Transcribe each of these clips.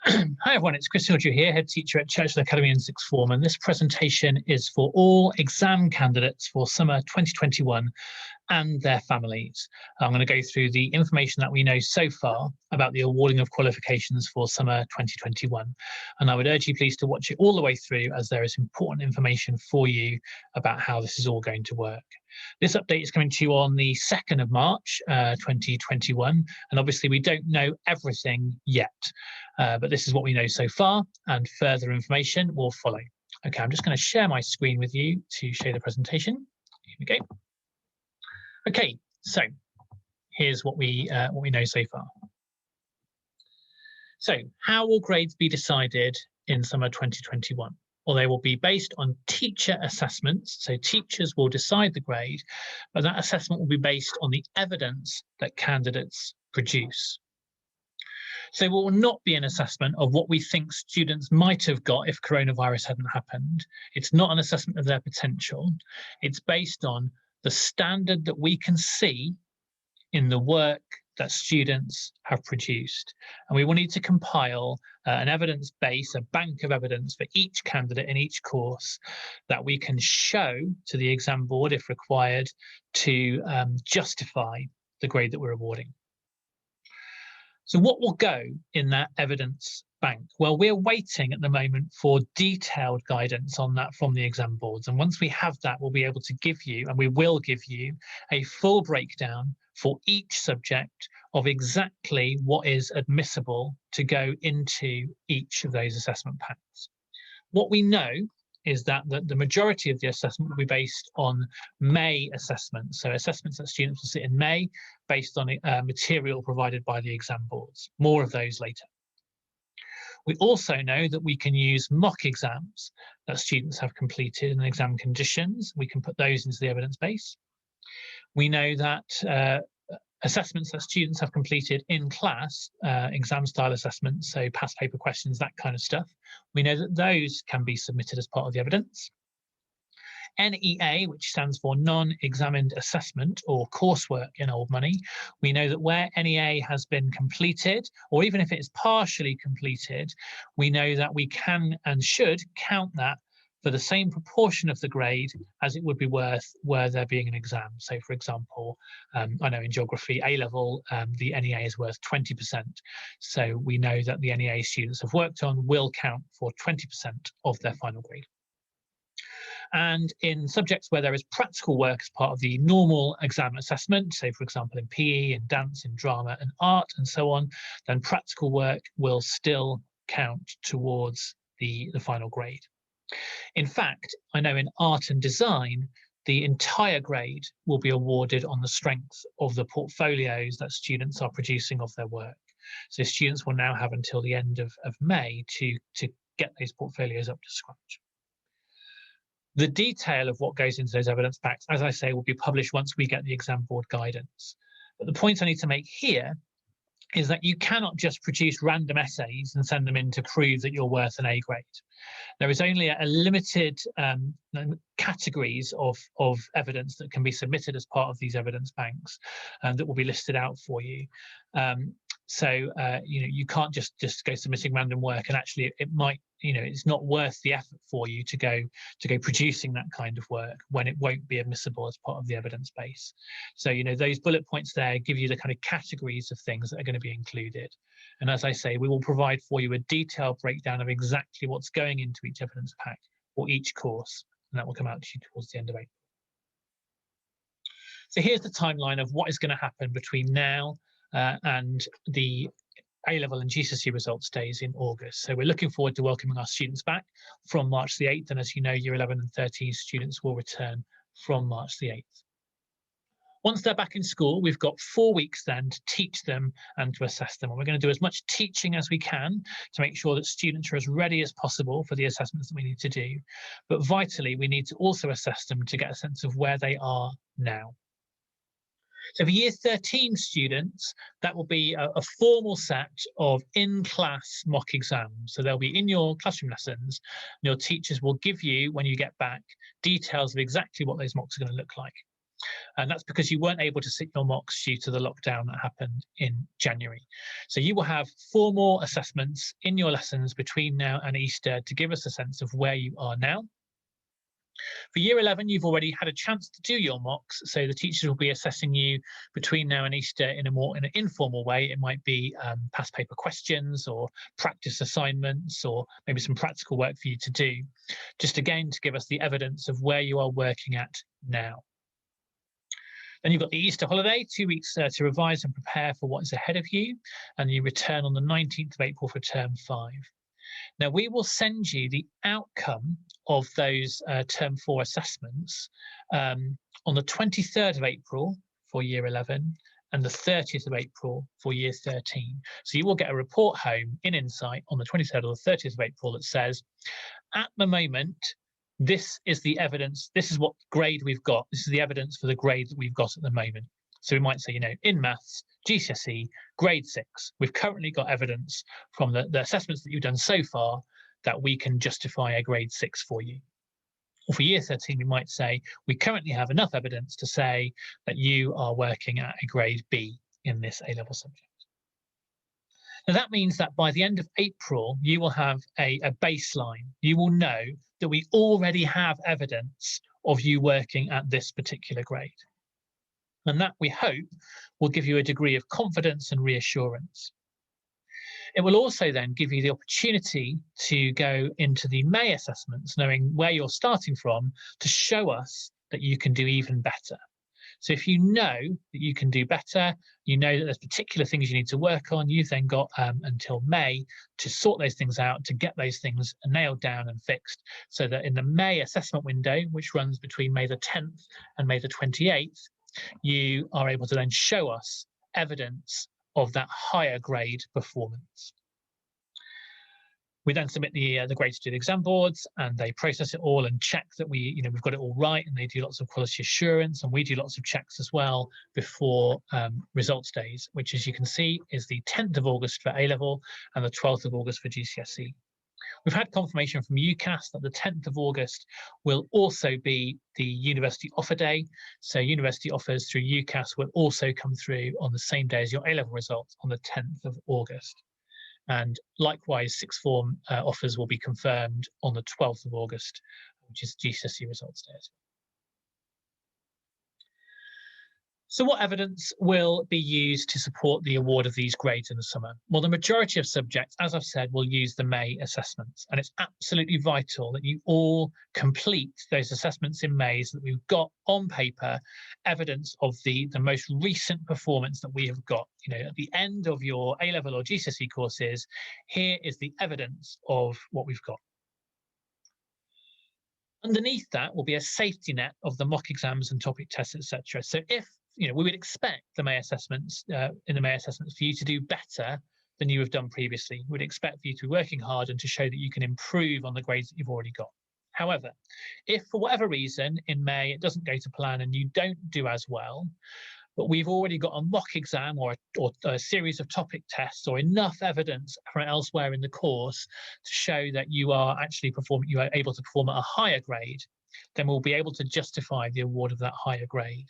Hi everyone, it's Churchill here, head teacher at Churchill Academy Sixth Form, and this presentation is for all exam candidates for summer 2021 and their families. I'm going to go through the information that we know so far about the awarding of qualifications for summer 2021, and I would urge you please to watch it all the way through, as there is important information for you about how this is all going to work. This update is coming to you on the 2nd of March 2021, and obviously we don't know everything yet, but this is what we know so far, and further information will follow. Okay, I'm just going to share my screen with you to show the presentation. Here we go. Okay, so here's what we know so far. So how will grades be decided in summer 2021? Well, they will be based on teacher assessments. So teachers will decide the grade, but that assessment will be based on the evidence that candidates produce. So it will not be an assessment of what we think students might have got if coronavirus hadn't happened. It's not an assessment of their potential. It's based on the standard that we can see in the work that students have produced. And we will need to compile an evidence base, a bank of evidence for each candidate in each course that we can show to the exam board, if required, to justify the grade that we're awarding. So what will go in that evidence bank? Well, we're waiting at the moment for detailed guidance on that from the exam boards. And once we have that, we'll be able to give you, and we will give you, a full breakdown for each subject of exactly what is admissible to go into each of those assessment packs. What we know is that the majority of the assessment will be based on May assessments. So assessments that students will sit in May based on material provided by the exam boards. More of those later. We also know that we can use mock exams that students have completed in exam conditions. We can put those into the evidence base. We know that assessments that students have completed in class, exam style assessments, so past paper questions, that kind of stuff, we know that those can be submitted as part of the evidence. NEA, which stands for non-examined assessment or coursework in old money, we know that where NEA has been completed, or even if it is partially completed, we know that we can and should count that for the same proportion of the grade as it would be worth were there being an exam. So for example, I know in geography A-level, the NEA is worth 20%. So we know that the NEA students have worked on will count for 20% of their final grade. And in subjects where there is practical work as part of the normal exam assessment, so for example in PE, in dance, in drama and art and so on, then practical work will still count towards the final grade. In fact, I know in art and design, the entire grade will be awarded on the strength of the portfolios that students are producing of their work. So students will now have until the end of May to get those portfolios up to scratch. The detail of what goes into those evidence packs, as I say, will be published once we get the exam board guidance. But the point I need to make here is that you cannot just produce random essays and send them in to prove that you're worth an A grade. There is only a limited categories of evidence that can be submitted as part of these evidence banks that will be listed out for you. You can't just go submitting random work, and actually it might, it's not worth the effort for you to go producing that kind of work when it won't be admissible as part of the evidence base. So those bullet points there give you the kind of categories of things that are going to be included. And as I say, we will provide for you a detailed breakdown of exactly what's going into each evidence pack for each course, and that will come out to you towards the end of April. So here's the timeline of what is going to happen between now and the A-level and GCSE results days in August. So we're looking forward to welcoming our students back from March the 8th. And as you know, year 11 and 13 students will return from March the 8th. Once they're back in school, we've got 4 weeks then to teach them and to assess them. And we're going to do as much teaching as we can to make sure that students are as ready as possible for the assessments that we need to do. But vitally, we need to also assess them to get a sense of where they are now. So for year 13 students, that will be a formal set of in-class mock exams. So they'll be in your classroom lessons, and your teachers will give you, when you get back, details of exactly what those mocks are going to look like. And that's because you weren't able to sit your mocks due to the lockdown that happened in January. So you will have 4 more assessments in your lessons between now and Easter to give us a sense of where you are now. For year 11, you've already had a chance to do your mocks, so the teachers will be assessing you between now and Easter in an informal way. It might be past paper questions or practice assignments or maybe some practical work for you to do, just again to give us the evidence of where you are working at now. Then you've got the Easter holiday, 2 weeks to revise and prepare for what is ahead of you, and you return on the 19th of April for term 5. Now, we will send you the outcome of those term 4 assessments on the 23rd of April for year 11 and the 30th of April for year 13. So you will get a report home in Insight on the 23rd or the 30th of April that says, at the moment, this is the evidence, this is what grade we've got, this is the evidence for the grade that we've got at the moment. So we might say, you know, in maths, GCSE, grade 6, we've currently got evidence from the assessments that you've done so far that we can justify a grade 6 for you. Or for year 13, we might say, we currently have enough evidence to say that you are working at a grade B in this A-level subject. Now that means that by the end of April, you will have a baseline. You will know that we already have evidence of you working at this particular grade. And that, we hope, will give you a degree of confidence and reassurance. It will also then give you the opportunity to go into the May assessments, knowing where you're starting from, to show us that you can do even better. So if you know that you can do better, you know that there's particular things you need to work on, you've then got until May to sort those things out, to get those things nailed down and fixed, so that in the May assessment window, which runs between May the 10th and May the 28th, you are able to then show us evidence of that higher grade performance. We then submit the grades to the exam boards, and they process it all and check that we've got it all right, and they do lots of quality assurance, and we do lots of checks as well before results days, which, as you can see, is the 10th of August for A-level and the 12th of August for GCSE. We've had confirmation from UCAS that the 10th of August will also be the university offer day. So university offers through UCAS will also come through on the same day as your A-level results on the 10th of August. And likewise, sixth form offers will be confirmed on the 12th of August, which is GCSE results day as well. So what evidence will be used to support the award of these grades in the summer? Well, the majority of subjects, as I've said, will use the May assessments. And it's absolutely vital that you all complete those assessments in May so that we've got on paper evidence of the most recent performance that we have got. At the end of your A-level or GCSE courses, here is the evidence of what we've got. Underneath that will be a safety net of the mock exams and topic tests, etc. So if we would expect the May assessments in the May assessments for you to do better than you have done previously. We would expect for you to be working hard and to show that you can improve on the grades that you've already got. However, if for whatever reason in May it doesn't go to plan and you don't do as well, but we've already got a mock exam or a series of topic tests or enough evidence from elsewhere in the course to show that you are actually you are able to perform at a higher grade, then we'll be able to justify the award of that higher grade.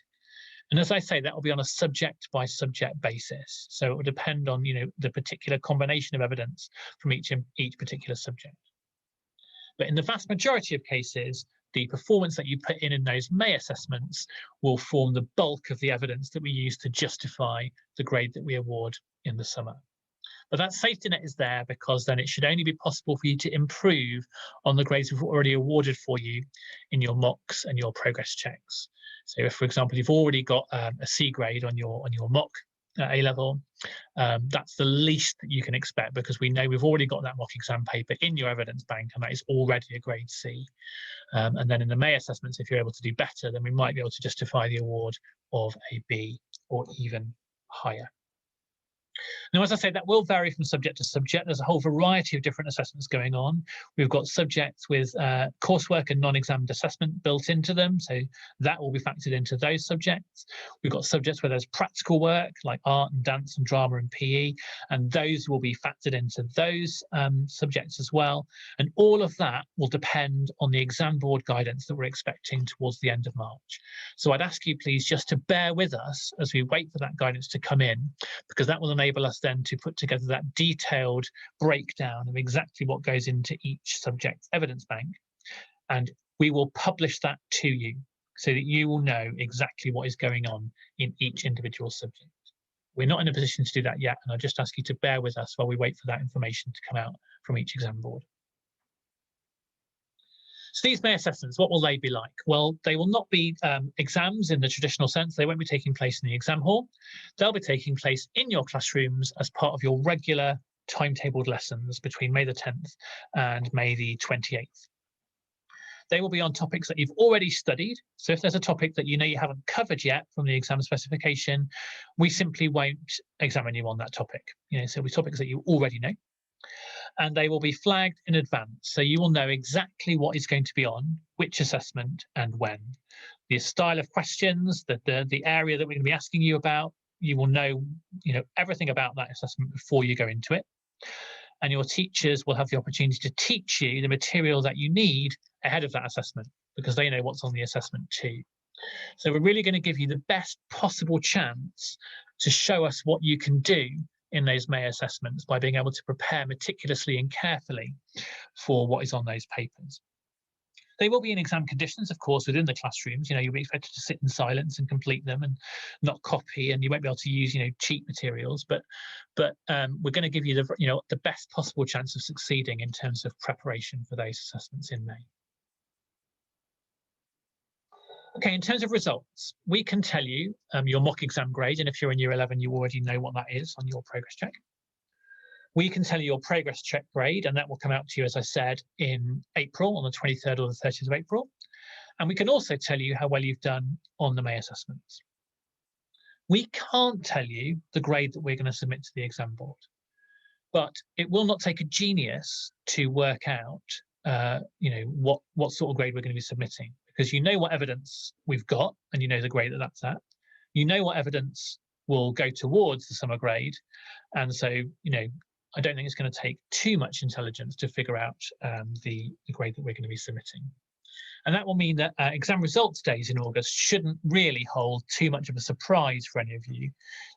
And as I say, that will be on a subject by subject basis. So it will depend on the particular combination of evidence from each particular subject. But in the vast majority of cases, the performance that you put in those May assessments will form the bulk of the evidence that we use to justify the grade that we award in the summer. But that safety net is there because then it should only be possible for you to improve on the grades we've already awarded for you in your mocks and your progress checks. So if, for example, you've already got a C grade on your mock A-level, that's the least that you can expect because we know we've already got that mock exam paper in your evidence bank and that is already a grade C. And then in the May assessments, if you're able to do better, then we might be able to justify the award of a B or even higher. Now, as I say, that will vary from subject to subject. There's a whole variety of different assessments going on. We've got subjects with coursework and non-examined assessment built into them, so that will be factored into those subjects. We've got subjects where there's practical work like art and dance and drama and PE, and those will be factored into those subjects as well. And all of that will depend on the exam board guidance that we're expecting towards the end of March. So I'd ask you please just to bear with us as we wait for that guidance to come in, because that will enable us then to put together that detailed breakdown of exactly what goes into each subject's evidence bank. And we will publish that to you so that you will know exactly what is going on in each individual subject. We're not in a position to do that yet, and I'll just ask you to bear with us while we wait for that information to come out from each exam board. So these May assessments, what will they be like? Well, they will not be exams in the traditional sense. They won't be taking place in the exam hall. They'll be taking place in your classrooms as part of your regular timetabled lessons between May the 10th and May the 28th. They will be on topics that you've already studied. So if there's a topic that you know you haven't covered yet from the exam specification, we simply won't examine you on that topic. So it'll be topics that you already know. And they will be flagged in advance, so you will know exactly what is going to be on, which assessment and when. The style of questions, the area that we're going to be asking you about, you will know, everything about that assessment before you go into it. And your teachers will have the opportunity to teach you the material that you need ahead of that assessment, because they know what's on the assessment too. So we're really going to give you the best possible chance to show us what you can do in those May assessments by being able to prepare meticulously and carefully for what is on those papers. They will be in exam conditions, of course, within the classrooms. You'll be expected to sit in silence and complete them and not copy, and you won't be able to use, cheap materials. But we're going to give you the best possible chance of succeeding in terms of preparation for those assessments in May. Okay, in terms of results, we can tell you your mock exam grade, and if you're in year 11, you already know what that is on your progress check. We can tell you your progress check grade, and that will come out to you, as I said, in April, on the 23rd or the 30th of April. And we can also tell you how well you've done on the May assessments. We can't tell you the grade that we're going to submit to the exam board, but it will not take a genius to work out, what sort of grade we're going to be submitting, because you know what evidence we've got, and you know the grade that that's at. You know what evidence will go towards the summer grade, and so I don't think it's going to take too much intelligence to figure out the grade that we're going to be submitting. And that will mean that exam results days in August shouldn't really hold too much of a surprise for any of you.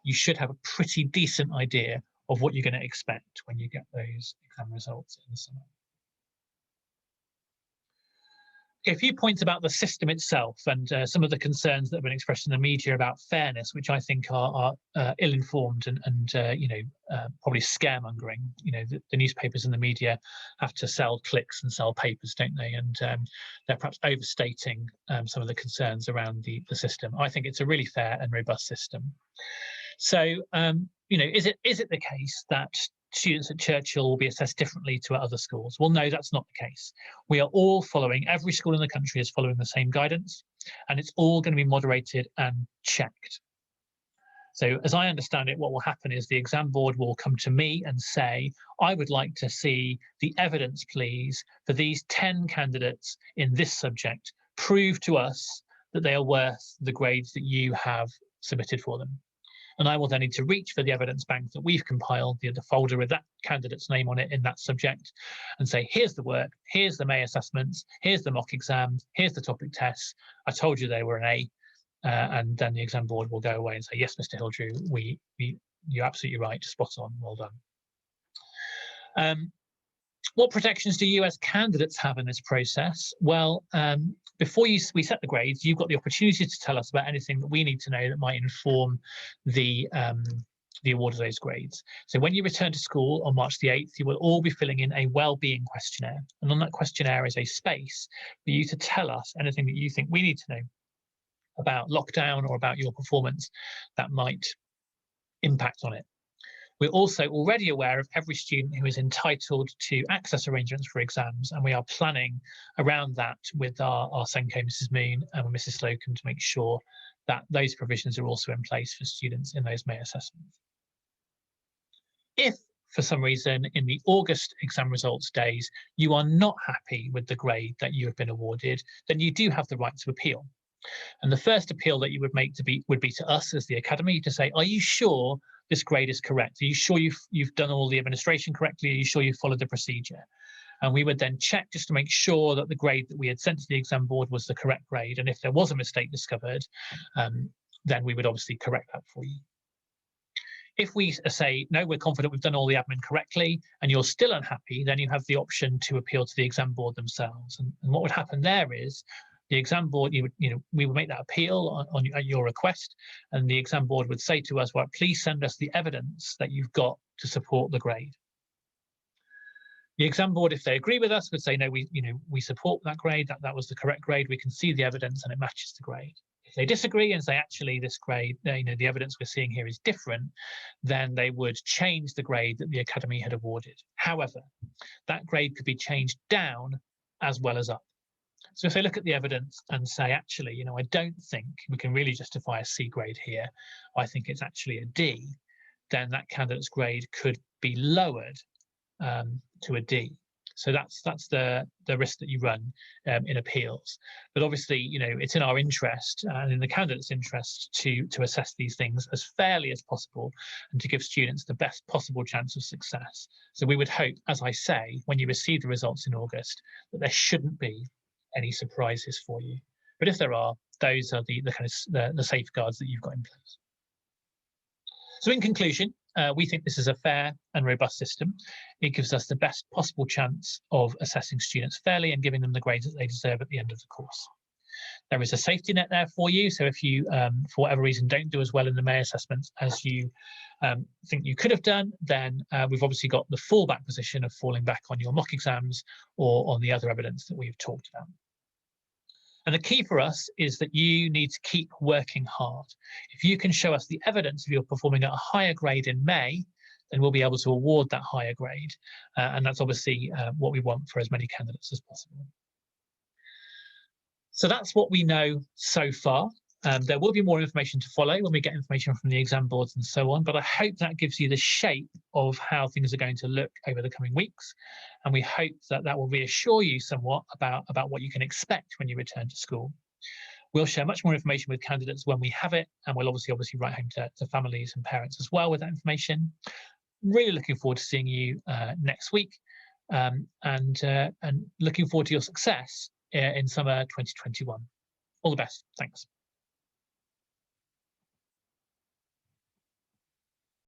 You should have a pretty decent idea of what you're going to expect when you get those exam results in the summer. A few points about the system itself and some of the concerns that have been expressed in the media about fairness, which I think are ill-informed and probably scaremongering. The newspapers and the media have to sell clicks and sell papers, don't they? And they're perhaps overstating some of the concerns around the system. I think it's a really fair and robust system. So, is it the case that students at Churchill will be assessed differently to other schools? Well, no, that's not the case. We are all following, every school in the country is following the same guidance, and it's all going to be moderated and checked. So as I understand it, what will happen is the exam board will come to me and say, I would like to see the evidence, please, for these 10 candidates in this subject. Prove to us that they are worth the grades that you have submitted for them. And I will then need to reach for the evidence bank that we've compiled, the folder with that candidate's name on it in that subject, and say, here's the work, here's the May assessments, here's the mock exams, here's the topic tests. I told you they were an A. And then the exam board will go away and say, yes, Mr. Hildrew, you're absolutely right, spot on, well done. What protections do you as candidates have in this process? Well, before we set the grades, you've got the opportunity to tell us about anything that we need to know that might inform the award of those grades. So when you return to school on March the 8th, you will all be filling in a well-being questionnaire. And on that questionnaire is a space for you to tell us anything that you think we need to know about lockdown or about your performance that might impact on it. We're also already aware of every student who is entitled to access arrangements for exams, and we are planning around that with our Senko, Mrs. Moon, and Mrs. Slocum to make sure that those provisions are also in place for students in those May assessments. If for some reason in the August exam results days you are not happy with the grade that you have been awarded, then you do have the right to appeal. And the first appeal that you would make would be to us as the Academy to say, are you sure this grade is correct? Are you sure you've done all the administration correctly? Are you sure you've followed the procedure? And we would then check just to make sure that the grade that we had sent to the exam board was the correct grade. And if there was a mistake discovered, then we would obviously correct that for you. If we say, no, we're confident we've done all the admin correctly, and you're still unhappy, then you have the option to appeal to the exam board themselves. And what would happen there is the exam board, we would make that appeal at your request, and the exam board would say to us, well, please send us the evidence that you've got to support the grade. The exam board, if they agree with us, would say, no, we support that grade, that was the correct grade, we can see the evidence and it matches the grade. If they disagree and say, actually, this grade, the evidence we're seeing here is different, then they would change the grade that the Academy had awarded. However, that grade could be changed down as well as up. So if they look at the evidence and say, actually, I don't think we can really justify a C grade here, I think it's actually a D, then that candidate's grade could be lowered to a D. So that's the risk that you run in appeals. But obviously, it's in our interest and in the candidate's interest to assess these things as fairly as possible and to give students the best possible chance of success. So we would hope, as I say, when you receive the results in August, that there shouldn't be any surprises for you. But if there are, those are the kind of the safeguards that you've got in place. So in conclusion, we think this is a fair and robust system. It gives us the best possible chance of assessing students fairly and giving them the grades that they deserve at the end of the course. There is a safety net there for you. So if you, for whatever reason, don't do as well in the May assessments as you think you could have done, then we've obviously got the fallback position of falling back on your mock exams or on the other evidence that we've talked about. And the key for us is that you need to keep working hard. If you can show us the evidence of you're performing at a higher grade in May, then we'll be able to award that higher grade. And that's obviously what we want for as many candidates as possible. So that's what we know so far. There will be more information to follow when we get information from the exam boards and so on, but I hope that gives you the shape of how things are going to look over the coming weeks. And we hope that that will reassure you somewhat about what you can expect when you return to school. We'll share much more information with candidates when we have it, and we'll obviously write home to families and parents as well with that information. Really looking forward to seeing you next week and looking forward to your success in summer 2021. All the best. Thanks.